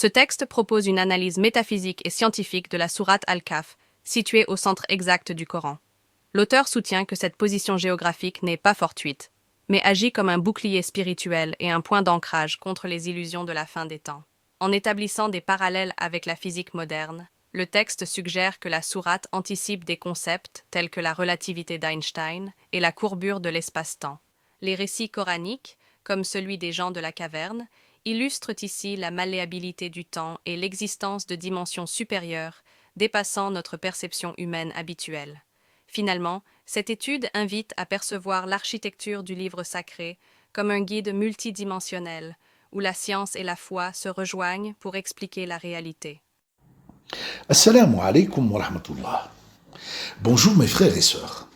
Ce texte propose une analyse métaphysique et scientifique de la sourate Al-Kahf, située au centre exact du Coran. L'auteur soutient que cette position géographique n'est pas fortuite, mais agit comme un bouclier spirituel et un point d'ancrage contre les illusions de la fin des temps. En établissant des parallèles avec la physique moderne, le texte suggère que la sourate anticipe des concepts tels que la relativité d'Einstein et la courbure de l'espace-temps. Les récits coraniques, comme celui des gens de la caverne, illustrent ici la malléabilité du temps et l'existence de dimensions supérieures dépassant notre perception humaine habituelle. Finalement, cette étude invite à percevoir l'architecture du livre sacré comme un guide multidimensionnel, où la science et la foi se rejoignent pour expliquer la réalité. Assalamu alaikum wa rahmatullah. Bonjour mes frères et sœurs.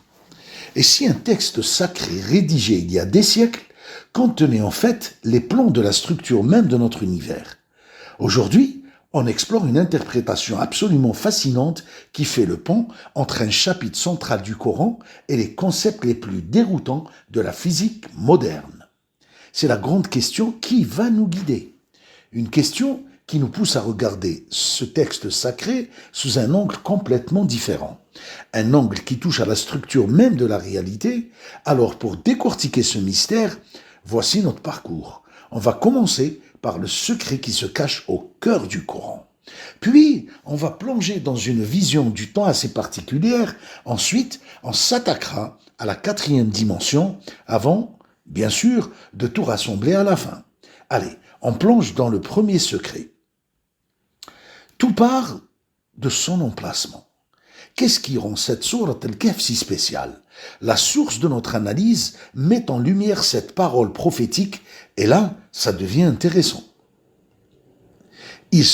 Et si un texte sacré rédigé il y a des siècles contenait en fait les plans de la structure même de notre univers? Aujourd'hui, on explore une interprétation absolument fascinante qui fait le pont entre un chapitre central du Coran et les concepts les plus déroutants de la physique moderne. C'est la grande question qui va nous guider. Une question qui nous pousse à regarder ce texte sacré sous un angle complètement différent. Un angle qui touche à la structure même de la réalité. Alors pour décortiquer ce mystère, voici notre parcours. On va commencer par le secret qui se cache au cœur du Coran. Puis, on va plonger dans une vision du temps assez particulière. Ensuite, on s'attaquera à la 4e dimension avant, bien sûr, de tout rassembler à la fin. Allez, on plonge dans le premier secret. Tout part de son emplacement. Qu'est-ce qui rend cette sourate Al-Kahf si spéciale? La source de notre analyse met en lumière cette parole prophétique et là, ça devient intéressant. Il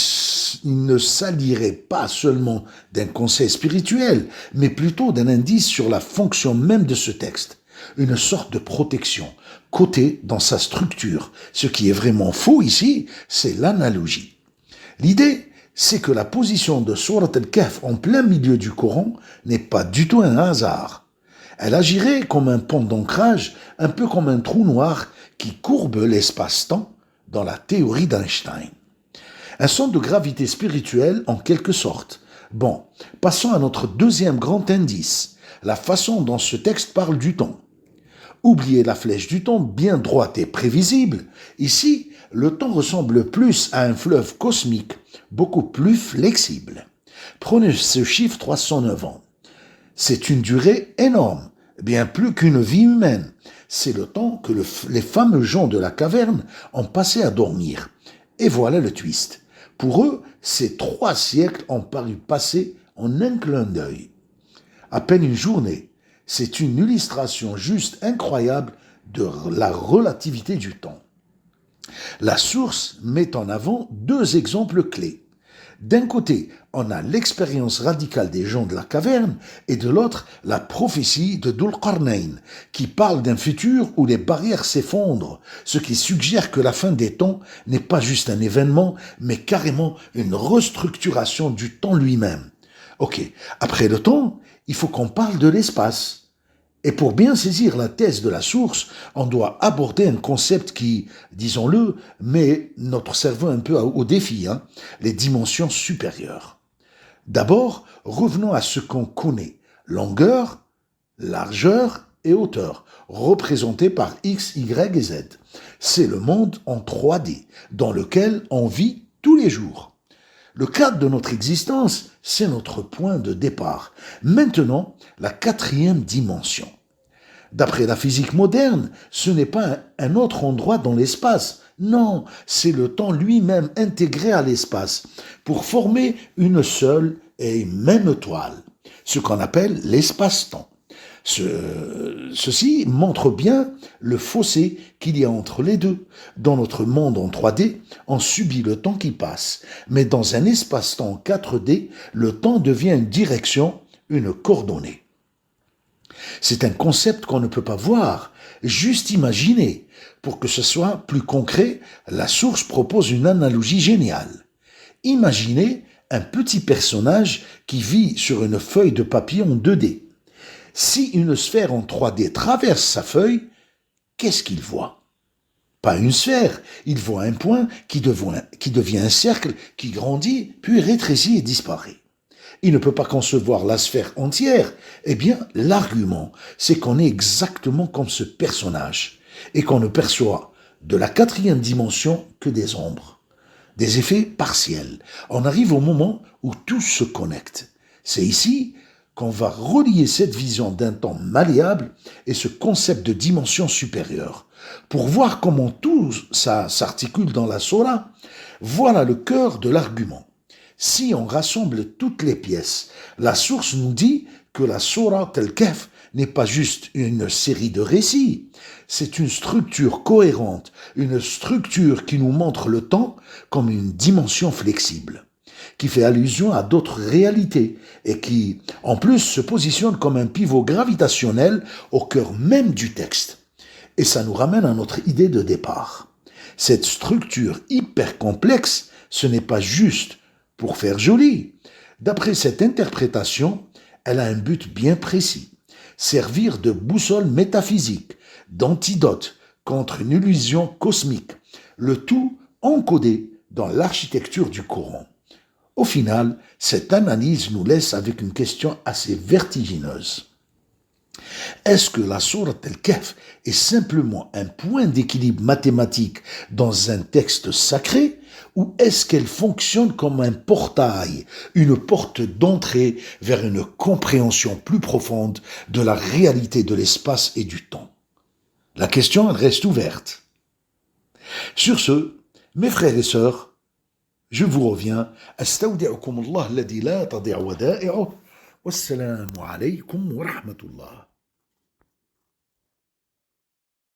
ne s'agirait pas seulement d'un conseil spirituel, mais plutôt d'un indice sur la fonction même de ce texte. Une sorte de protection, cotée dans sa structure. Ce qui est vraiment faux ici, c'est l'analogie. L'idée, c'est que la position de Sourate Al-Kahf en plein milieu du Coran n'est pas du tout un hasard. Elle agirait comme un pont d'ancrage, un peu comme un trou noir qui courbe l'espace-temps dans la théorie d'Einstein. Un centre de gravité spirituelle en quelque sorte. Bon, passons à notre deuxième grand indice, la façon dont ce texte parle du temps. Oubliez la flèche du temps bien droite et prévisible. Ici, le temps ressemble plus à un fleuve cosmique, beaucoup plus flexible. Prenez ce chiffre 309 ans. C'est une durée énorme, bien plus qu'une vie humaine. C'est le temps que les fameux gens de la caverne ont passé à dormir. Et voilà le twist. Pour eux, ces 3 siècles ont paru passer en un clin d'œil. À peine une journée. C'est une illustration juste incroyable de la relativité du temps. La source met en avant 2 exemples clés. D'un côté, on a l'expérience radicale des gens de la caverne et de l'autre, la prophétie de Dhul Qarnayn qui parle d'un futur où les barrières s'effondrent, ce qui suggère que la fin des temps n'est pas juste un événement, mais carrément une restructuration du temps lui-même. Ok, après le temps, il faut qu'on parle de l'espace. Et pour bien saisir la thèse de la source, on doit aborder un concept qui, disons-le, met notre cerveau un peu au défi, les dimensions supérieures. D'abord, revenons à ce qu'on connaît, longueur, largeur et hauteur, représentés par X, Y et Z. C'est le monde en 3D, dans lequel on vit tous les jours. Le cadre de notre existence, c'est notre point de départ. Maintenant, la 4e dimension. D'après la physique moderne, ce n'est pas un autre endroit dans l'espace. Non, c'est le temps lui-même intégré à l'espace pour former une seule et même toile, ce qu'on appelle l'espace-temps. Ceci montre bien le fossé qu'il y a entre les deux. Dans notre monde en 3D, on subit le temps qui passe. Mais dans un espace-temps en 4D, le temps devient une direction, une coordonnée. C'est un concept qu'on ne peut pas voir, juste imaginer. Pour que ce soit plus concret, la source propose une analogie géniale. Imaginez un petit personnage qui vit sur une feuille de papier en 2D. Si une sphère en 3D traverse sa feuille, qu'est-ce qu'il voit? pas une sphère. Il voit un point qui devient un cercle, qui grandit, puis rétrécit et disparaît. Il ne peut pas concevoir la sphère entière. Eh bien, l'argument, c'est qu'on est exactement comme ce personnage et qu'on ne perçoit de la quatrième dimension que des ombres, des effets partiels. On arrive au moment où tout se connecte. C'est ici qu'on va relier cette vision d'un temps malléable et ce concept de dimension supérieure. Pour voir comment tout ça s'articule dans la Sourate, voilà le cœur de l'argument. Si on rassemble toutes les pièces, la source nous dit que la Sourate Al-Kahf n'est pas juste une série de récits, c'est une structure cohérente, une structure qui nous montre le temps comme une dimension flexible, qui fait allusion à d'autres réalités et qui, en plus, se positionne comme un pivot gravitationnel au cœur même du texte. Et ça nous ramène à notre idée de départ. Cette structure hyper complexe, ce n'est pas juste pour faire joli. D'après cette interprétation, elle a un but bien précis. Servir de boussole métaphysique, d'antidote contre une illusion cosmique, le tout encodé dans l'architecture du Coran. Au final, cette analyse nous laisse avec une question assez vertigineuse. Est-ce que la Sourate Al-Kahf est simplement un point d'équilibre mathématique dans un texte sacré ou est-ce qu'elle fonctionne comme un portail, une porte d'entrée vers une compréhension plus profonde de la réalité de l'espace et du temps? La question elle reste ouverte. Sur ce, mes frères et sœurs, je vous reviens. Astawdi'ukum Allah alladhi la tadi'u wada'i'uh. Wassalamu alaykum wa rahmatullah.